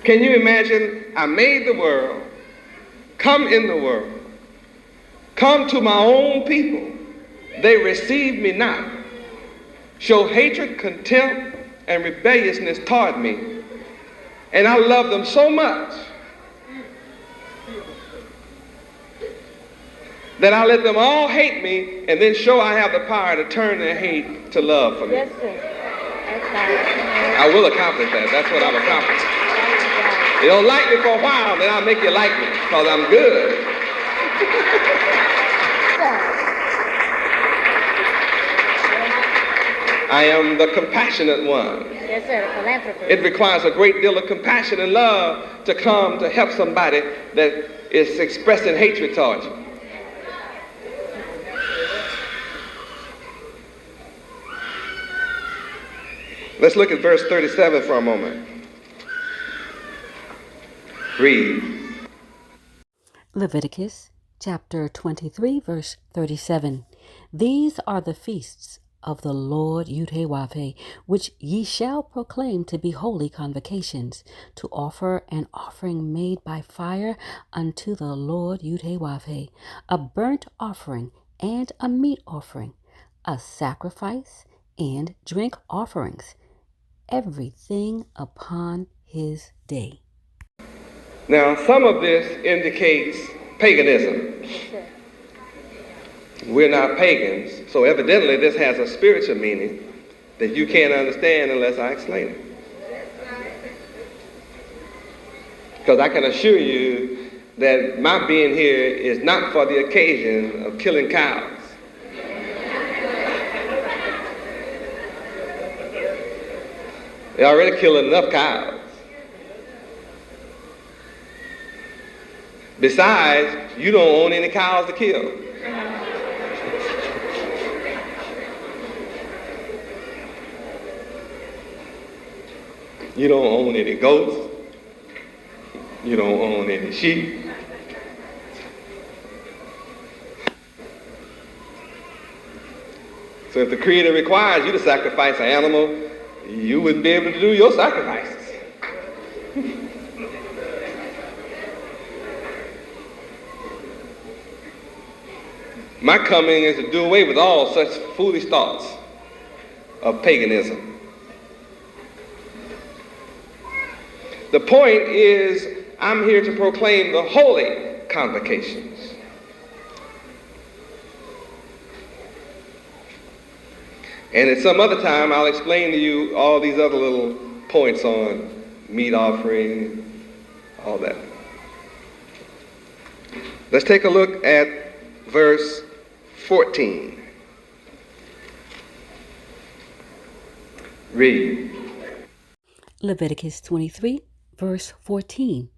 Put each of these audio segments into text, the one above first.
Can you imagine? I made the world, come in the world, come to my own people. They receive me not, show hatred, contempt, and rebelliousness toward me. And I love them so much that I let them all hate me and then show I have the power to turn their hate to love for me. Yes, sir. That's right. I will accomplish that. That's what I'll accomplish. You don't like me for a while, then I'll make you like me because I'm good. I am the compassionate one. Yes, sir, philanthropist. It requires a great deal of compassion and love to come to help somebody that is expressing hatred towards you. Let's look at verse 37 for a moment. Read. Leviticus chapter 23, verse 37. These are the feasts of the Lord Yahweh, which ye shall proclaim to be holy convocations, to offer an offering made by fire unto the Lord Yahweh, a burnt offering and a meat offering, a sacrifice and drink offerings, everything upon his day. Now, some of this indicates paganism. Yes, sir. We're not pagans, so evidently this has a spiritual meaning that you can't understand unless I explain it. Because I can assure you that my being here is not for the occasion of killing cows. They're already killing enough cows. Besides, you don't own any cows to kill. You don't own any goats. You don't own any sheep. So if the Creator requires you to sacrifice an animal, you wouldn't be able to do your sacrifices. My coming is to do away with all such foolish thoughts of paganism. The point is, I'm here to proclaim the holy convocations. And at some other time, I'll explain to you all these other little points on meat offering, all that. Let's take a look at verse 14. Read. Leviticus 23, verse 14.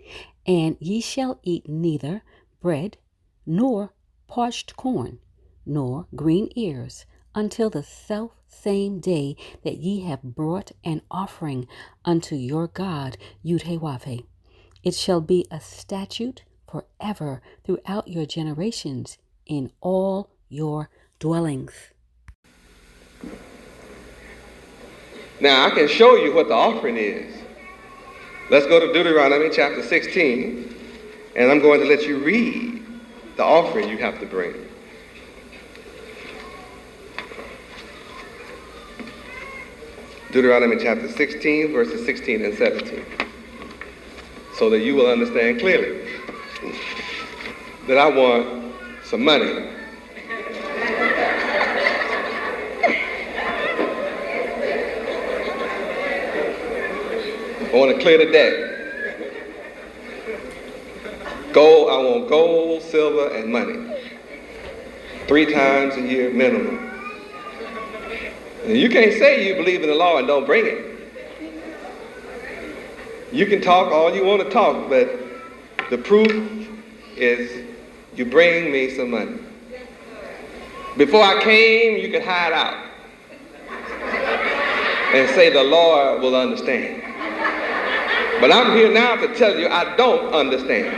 And ye shall eat neither bread, nor parched corn, nor green ears, until the self-same day that ye have brought an offering unto your God Yahweh. It shall be a statute forever throughout your generations in all your dwellings. Now, I can show you what the offering is. Let's go to Deuteronomy chapter 16, and I'm going to let you read the offering you have to bring. Deuteronomy chapter 16, verses 16 and 17, so that you will understand clearly that I want some money. I want to clear the debt. Gold, I want gold, silver, and money. 3 times a year minimum. And you can't say you believe in the law and don't bring it. You can talk all you want to talk, but the proof is you bring me some money. Before I came, you could hide out and say the Lord will understand. But I'm here now to tell you I don't understand.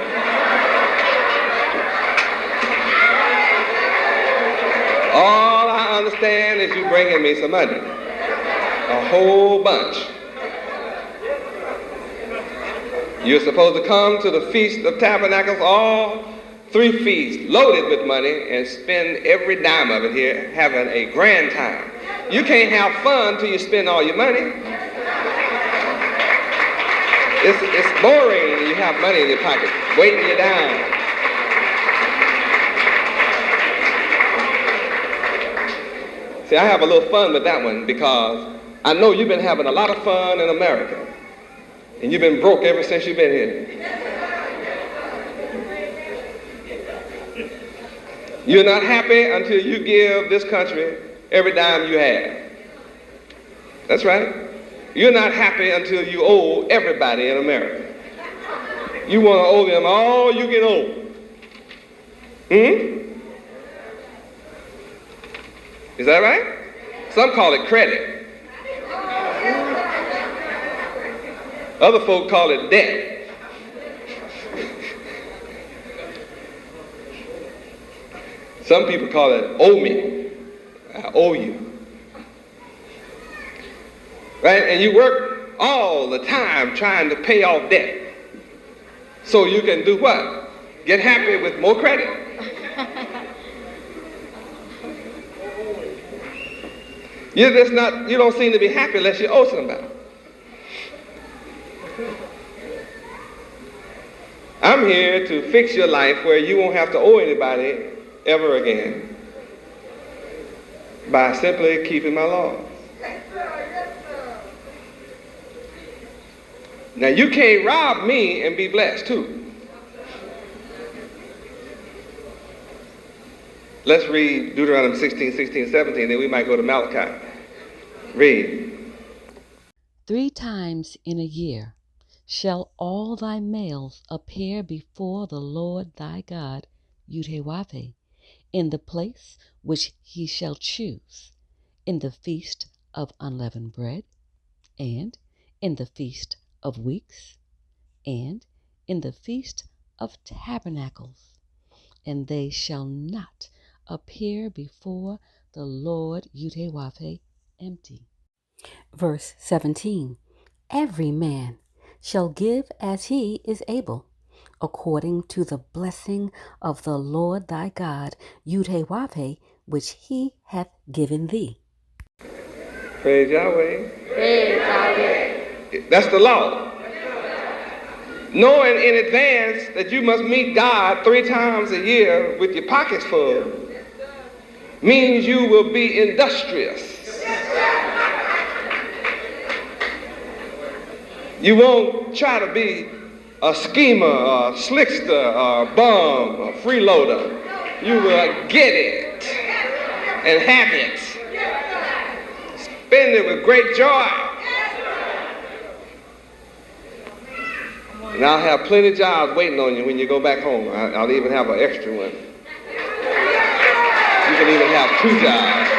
All I understand is you bringing me some money. A whole bunch. You're supposed to come to the Feast of Tabernacles, all 3 feasts, loaded with money, and spend every dime of it here, having a grand time. You can't have fun till you spend all your money. It's boring when you have money in your pocket, weighting you down. See, I have a little fun with that one because I know you've been having a lot of fun in America. And you've been broke ever since you've been here. You're not happy until you give this country every dime you have. That's right. You're not happy until you owe everybody in America. You want to owe them all you can owe. Is that right? Some call it credit. Other folk call it debt. Some people call it owe me. I owe you. Right? And you work all the time trying to pay off debt. So you can do what? Get happy with more credit. You don't seem to be happy unless you owe somebody. I'm here to fix your life where you won't have to owe anybody ever again by simply keeping my laws. Now you can't rob me and be blessed too. Let's read Deuteronomy 16, 16, 17, then we might go to Malachi. Read. 3 times in a year shall all thy males appear before the Lord thy God, Yahweh, in the place which he shall choose, in the feast of unleavened bread, and in the feast of weeks, and in the feast of tabernacles, and they shall not appear before the Lord Yahweh empty. Verse 17. Every man shall give as he is able, according to the blessing of the Lord thy God, Yahweh, which he hath given thee. Praise Yahweh. Praise Yahweh. That's the law. Knowing in advance that you must meet God 3 times a year with your pockets full means you will be industrious. You won't try to be a schemer, or a slickster, or a bum, or a freeloader. You will get it and have it. Spend it with great joy. And I'll have plenty of jobs waiting on you when you go back home. I'll even have an extra one. You can even have 2 jobs.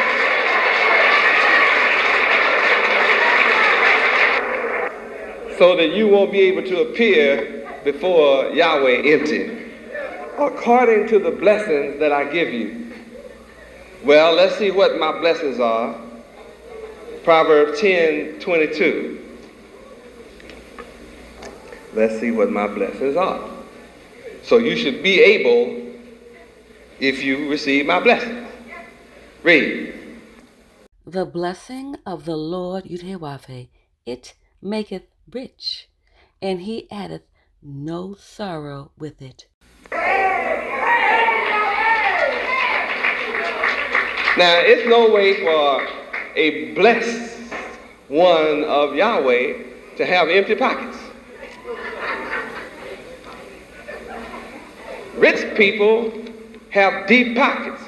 So that you won't be able to appear before Yahweh empty, according to the blessings that I give you. Well, let's see what my blessings are. Proverbs 10:22. Let's see what my blessings are. So you should be able if you receive my blessings. Read. The blessing of the Lord Yahweh, it maketh rich, and he addeth no sorrow with it. Now, it's no way for a blessed one of Yahweh to have empty pockets. Rich people have deep pockets.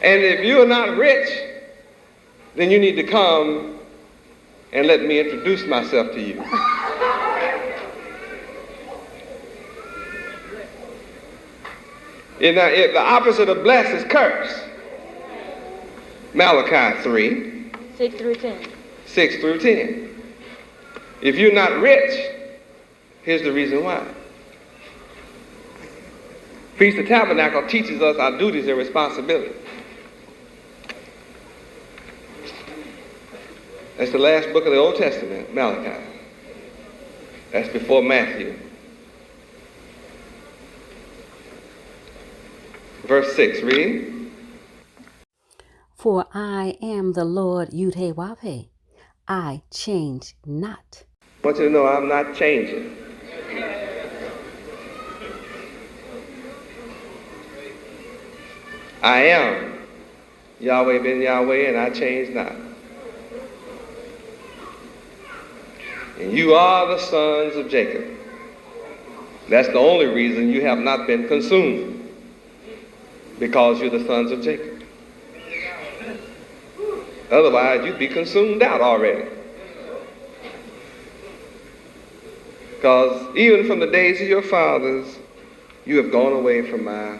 And if you're not rich, then you need to come and let me introduce myself to you. If the opposite of blessed is curse. Malachi 3. 6 through 10. 6 through 10. If you're not rich, here's the reason why. Feast of Tabernacle teaches us our duties and responsibilities. That's the last book of the Old Testament, Malachi. That's before Matthew. Verse 6, read. For I am the Lord Yud-Heh-Wav-Heh. I change not. I want you to know I'm not changing. I am Yahweh ben Yahweh, and I change not. And you are the sons of Jacob. That's the only reason you have not been consumed, because you're the sons of Jacob. Otherwise, you'd be consumed out already. Because even from the days of your fathers, you have gone away from my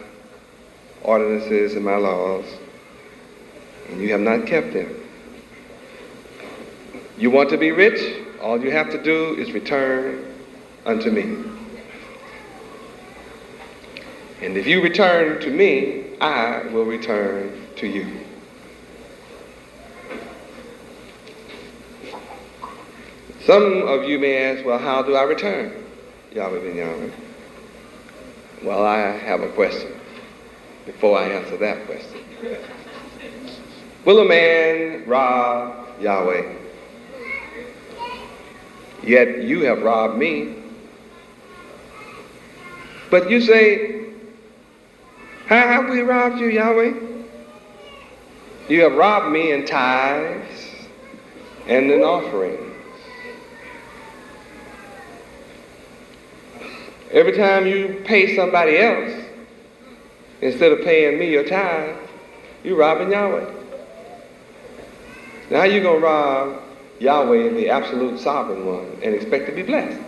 ordinances and my laws, and you have not kept them. You want to be rich? All you have to do is return unto me. And if you return to me, I will return to you. Some of you may ask, well, how do I return? Yahweh ben Yahweh. Well, I have a question before I answer that question. Will a man rob Yahweh? Yet you have robbed me. But you say, how have we robbed you, Yahweh? You have robbed me in tithes and in offerings. Every time you pay somebody else, instead of paying me your tithe, you're robbing Yahweh. Now how you going to rob Yahweh, the absolute sovereign one, and expect to be blessed?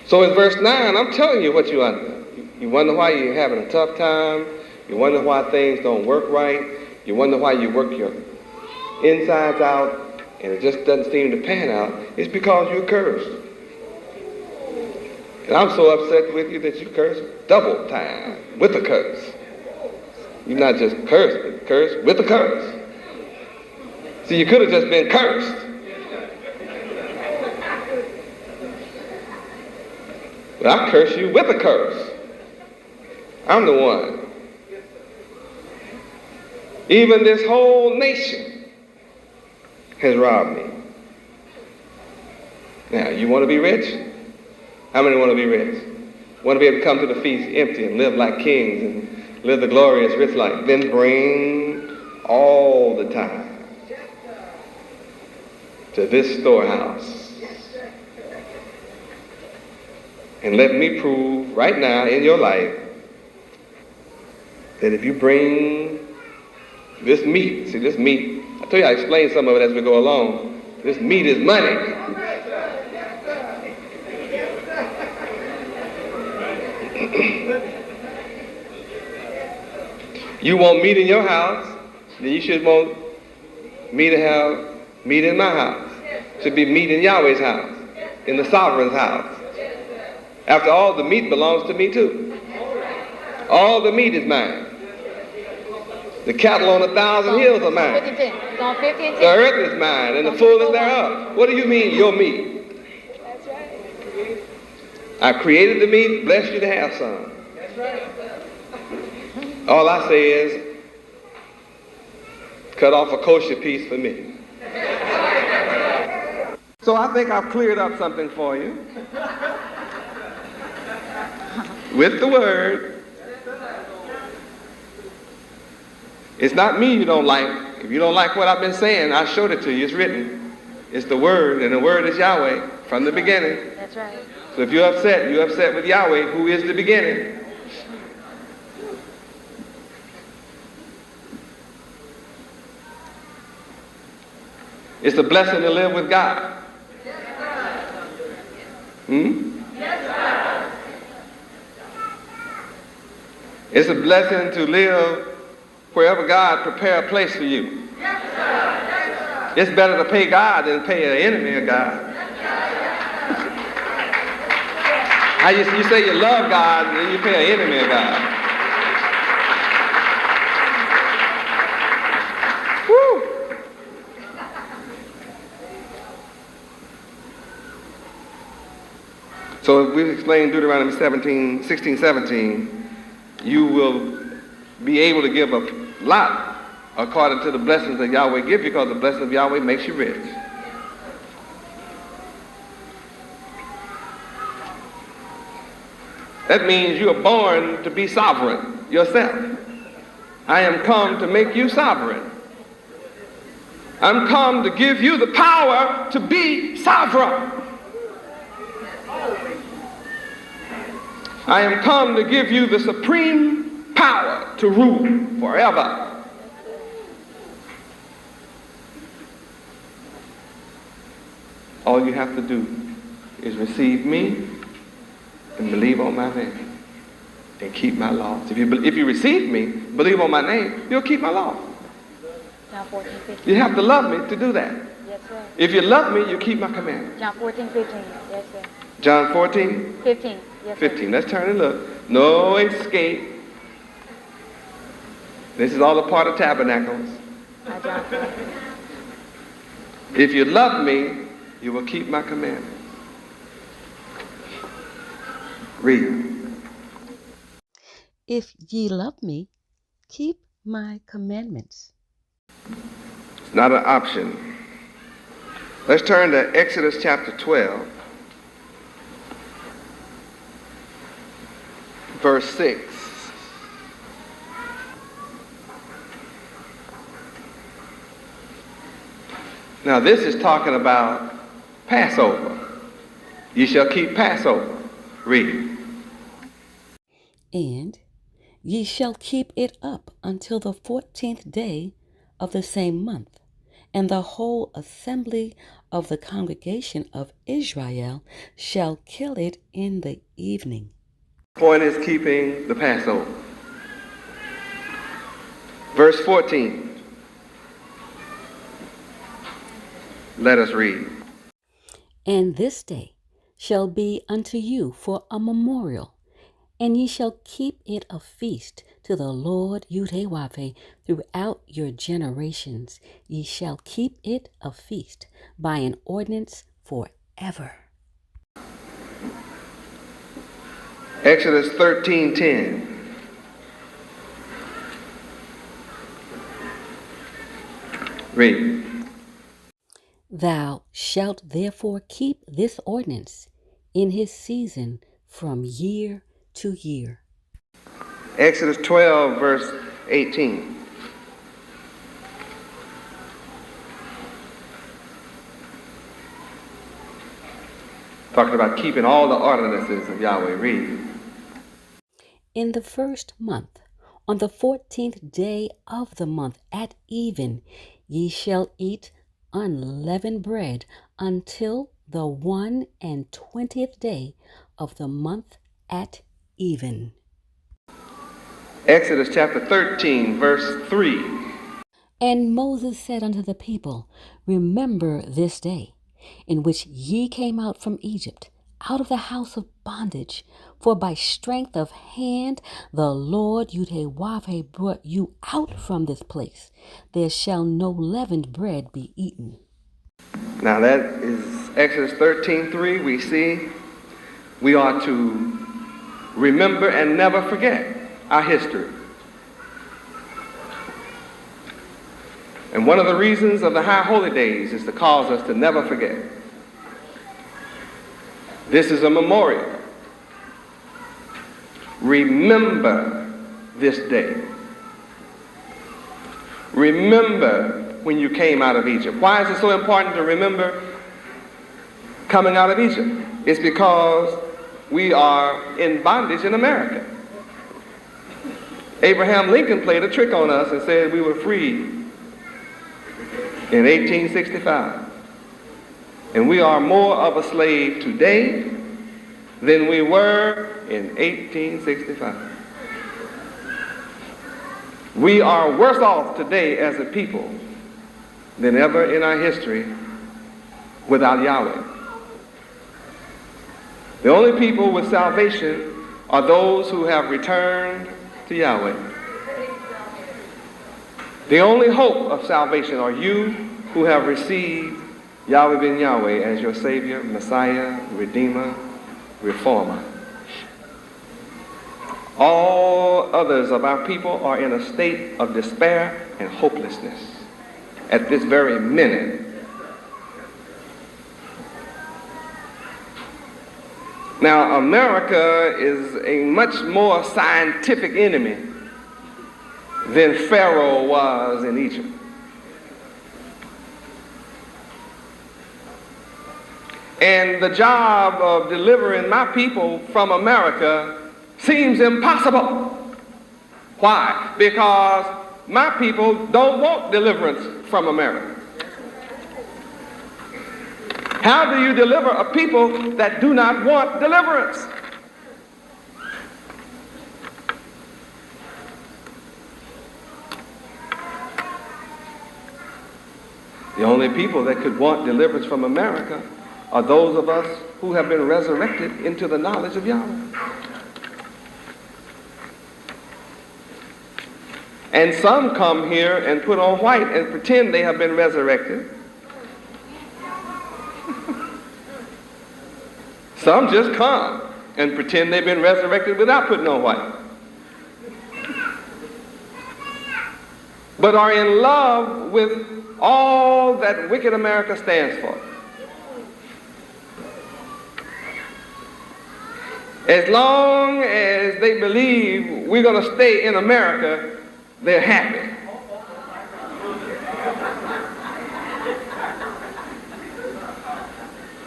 So in verse 9, I'm telling you what you're under. You wonder why you're having a tough time. You wonder why things don't work right. You wonder why you work your insides out and it just doesn't seem to pan out. It's because you're cursed. And I'm so upset with you that you curse double time with a curse. You're not just cursed, but cursed with a curse. See, you could have just been cursed. But I curse you with a curse. I'm the one. Even this whole nation has robbed me. Now, you want to be rich? How many want to be rich? Want to be able to come to the feast empty and live like kings and live the glorious rich life? Then bring all the time to this storehouse. And let me prove right now in your life that if you bring this meat, see this meat, I tell you I explain some of it as we go along. This meat is money. You want meat in your house, then you should want me to have meat in my house. It should be meat in Yahweh's house, in the sovereign's house. After all, the meat belongs to me too. All the meat is mine. The cattle on 1,000 hills are mine. The earth is mine and the fullness thereof. What do you mean, your meat? That's right. I created the meat, blessed you to have some. That's right. All I say is, cut off a kosher piece for me. So I think I've cleared up something for you. With the word. It's not me you don't like. If you don't like what I've been saying, I showed it to you. It's written. It's the word, and the word is Yahweh from the beginning. That's right. So if you're upset with Yahweh, who is the beginning. It's a blessing to live with God. It's a blessing to live wherever God prepare a place for you. It's better to pay God than pay an enemy of God. You say you love God, and then you pay an enemy of God. Woo! So if we explain Deuteronomy 16, 17, you will be able to give a lot according to the blessings that Yahweh gives you, because the blessing of Yahweh makes you rich. That means you are born to be sovereign yourself. I am come to make you sovereign. I'm come to give you the power to be sovereign. I am come to give you the supreme power to rule forever. All you have to do is receive me and believe on my name and keep my laws. If you receive me, believe on my name, you'll keep my laws. John 14, 15. You have to love me to do that. Yes, sir. If you love me, you keep my commandments. John 14, 15. Yes, sir. John 14, 15. Yes, sir. 15. Let's turn and look. No escape. This is all a part of Tabernacles. John 14. If you love me, you will keep my commandments. Read. If ye love me, keep my commandments. It's not an option. Let's turn to Exodus chapter 12, verse 6. Now this is talking about Passover. Ye shall keep Passover. Read. And ye shall keep it up until the 14th day of the same month, and the whole assembly of the congregation of Israel shall kill it in the evening. Point is keeping the Passover. Verse 14. Let us read. And this day shall be unto you for a memorial, and ye shall keep it a feast to the Lord Yahweh throughout your generations. Ye shall keep it a feast by an ordinance forever. Exodus 13:10. Read. Thou shalt therefore keep this ordinance in his season from year to year. Exodus 12, verse 18. Talking about keeping all the ordinances of Yahweh. Read. In the first month, on the 14th day of the month at even, ye shall eat unleavened bread until the 21st day of the month at even. Exodus chapter 13, verse 3. And Moses said unto the people, Remember this day, in which ye came out from Egypt, out of the house of bondage, for by strength of hand the Lord Yahweh brought you out from this place. There shall no leavened bread be eaten. Now that is Exodus 13:3. We see we are to remember and never forget our history. And one of the reasons of the high holy days is to cause us to never forget. This is a memorial. Remember this day. Remember when you came out of Egypt. Why is it so important to remember coming out of Egypt? It's because we are in bondage in America. Abraham Lincoln played a trick on us and said we were free in 1865. And we are more of a slave today than we were in 1865. We are worse off today as a people than ever in our history without Yahweh. The only people with salvation are those who have returned to Yahweh. The only hope of salvation are you who have received Yahweh ben Yahweh as your Savior, Messiah, Redeemer, reformer. All others of our people are in a state of despair and hopelessness at this very minute. Now, America is a much more scientific enemy than Pharaoh was in Egypt. And the job of delivering my people from America seems impossible. Why? Because my people don't want deliverance from America. How do you deliver a people that do not want deliverance? The only people that could want deliverance from America are those of us who have been resurrected into the knowledge of Yahweh. And some come here and put on white and pretend they have been resurrected. Some just come and pretend they've been resurrected without putting on white. But are in love with all that wicked America stands for. As long as they believe we're going to stay in America, they're happy.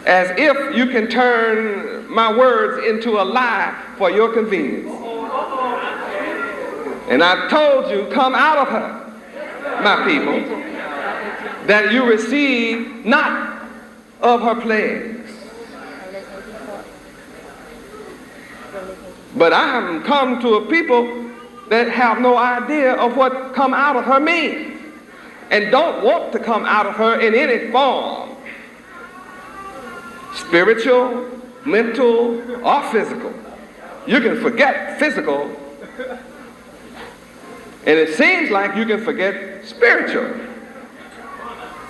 As if you can turn my words into a lie for your convenience. And I told you, come out of her, my people, that you receive not of her plagues. But I have come to a people that have no idea of what come out of her means and don't want to come out of her in any form. Spiritual, mental, or physical. You can forget physical, and it seems like you can forget spiritual.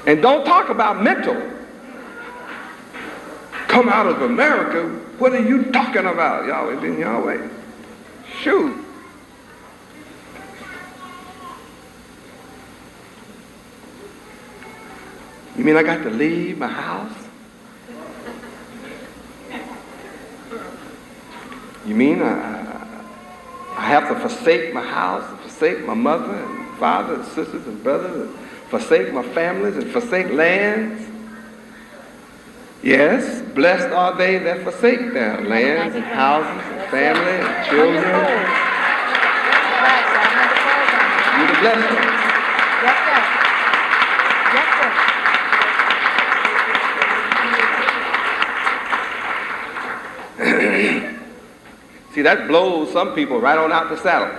And don't talk about mental. Come out of America, what are you talking about? Yahweh been Yahweh. Shoot. You mean I got to leave my house? You mean I have to forsake my house, forsake my mother and father and sisters and brothers, and forsake my families and forsake lands? Yes, blessed are they that forsake their lands and houses and family and children. You're the blessed ones. Yes, sir. Yes, sir. See, that blows some people right on out the saddle.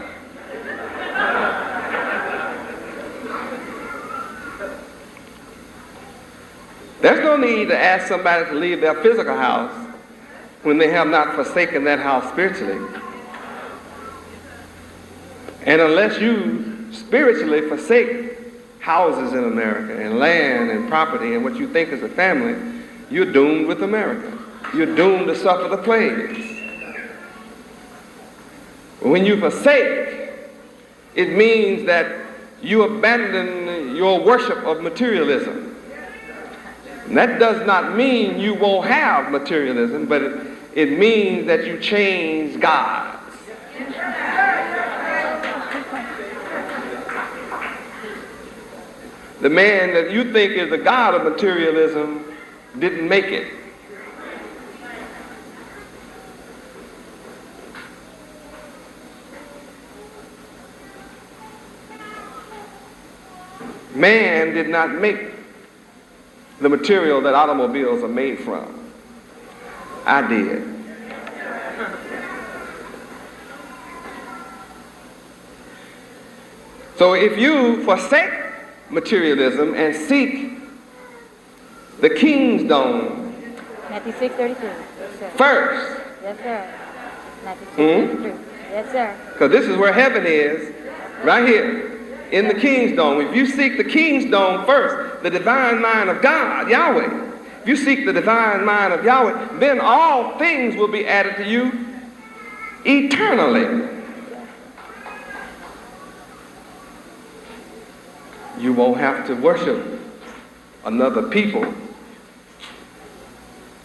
There's no need to ask somebody to leave their physical house when they have not forsaken that house spiritually. And unless you spiritually forsake houses in America and land and property and what you think is a family, you're doomed with America. You're doomed to suffer the plagues. When you forsake, it means that you abandon your worship of materialism. And that does not mean you won't have materialism, but it means that you change gods. The man that you think is the god of materialism didn't make it. Man did not make the material that automobiles are made from. I did. So if you forsake materialism and seek the king's dome Matthew 6:33. Yes, sir. first, Yes, sir. Matthew 6:33. Yes, sir. because this is where heaven is, right here. In the king's dome. If you seek the king's dome first, the divine mind of God, Yahweh, if you seek the divine mind of Yahweh, then all things will be added to you eternally. You won't have to worship another people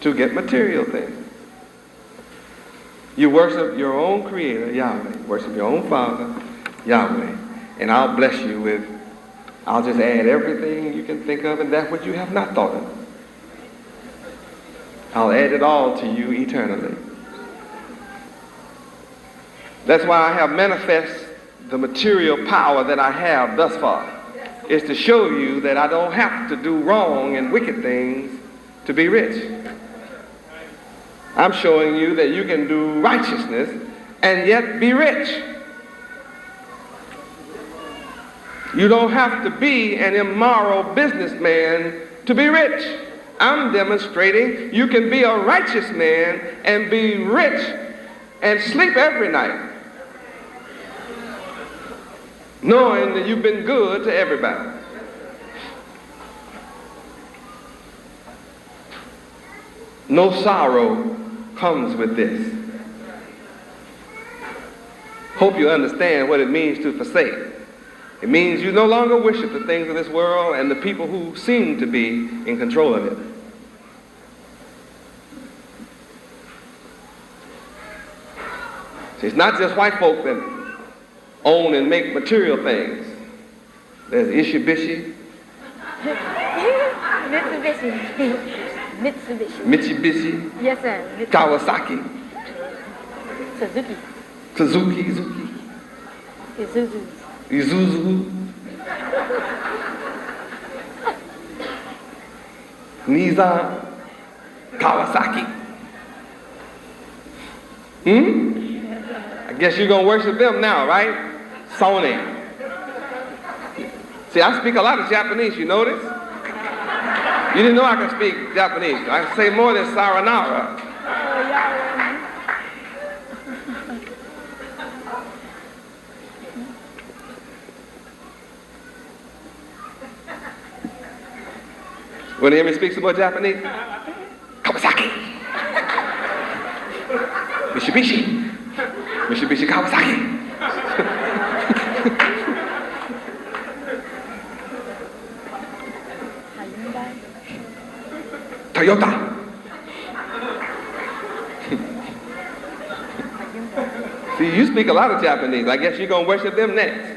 to get material things. You worship your own Creator, Yahweh. Worship your own Father, Yahweh. And I'll bless you with, I'll just add everything you can think of and that which you have not thought of. I'll add it all to you eternally. That's why I have manifest the material power that I have thus far. Is to show you that I don't have to do wrong and wicked things to be rich. I'm showing you that you can do righteousness and yet be rich. You don't have to be an immoral businessman to be rich. I'm demonstrating you can be a righteous man and be rich and sleep every night, knowing that you've been good to everybody. No sorrow comes with this. Hope you understand what it means to forsake. It means you no longer worship the things of this world and the people who seem to be in control of it. See, it's not just white folk that own and make material things. There's Mitsubishi. Mitsubishi. Yes, sir. Kawasaki. Suzuki. Suzuki. Isuzu. Isuzu. Nissan. Kawasaki. I guess you're going to worship them now, right? Sony. See, I speak a lot of Japanese, you notice? You didn't know I could speak Japanese. I can say more than sayonara. Want to hear me speak some more Japanese? Kawasaki. Mitsubishi Kawasaki. Toyota. See, you speak a lot of Japanese. I guess you're going to worship them next.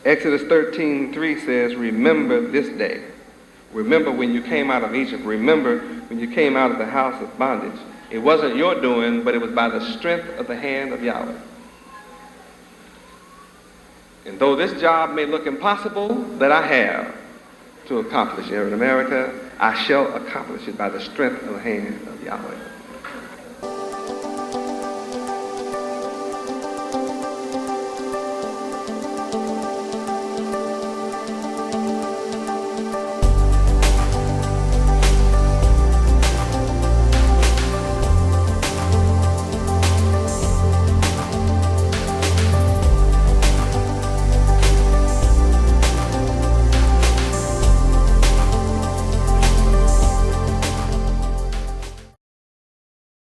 Exodus 13:3 says, remember this day. Remember when you came out of Egypt. Remember when you came out of the house of bondage. It wasn't your doing, but it was by the strength of the hand of Yahweh. And though this job may look impossible that I have to accomplish here in America, I shall accomplish it by the strength of the hand of Yahweh.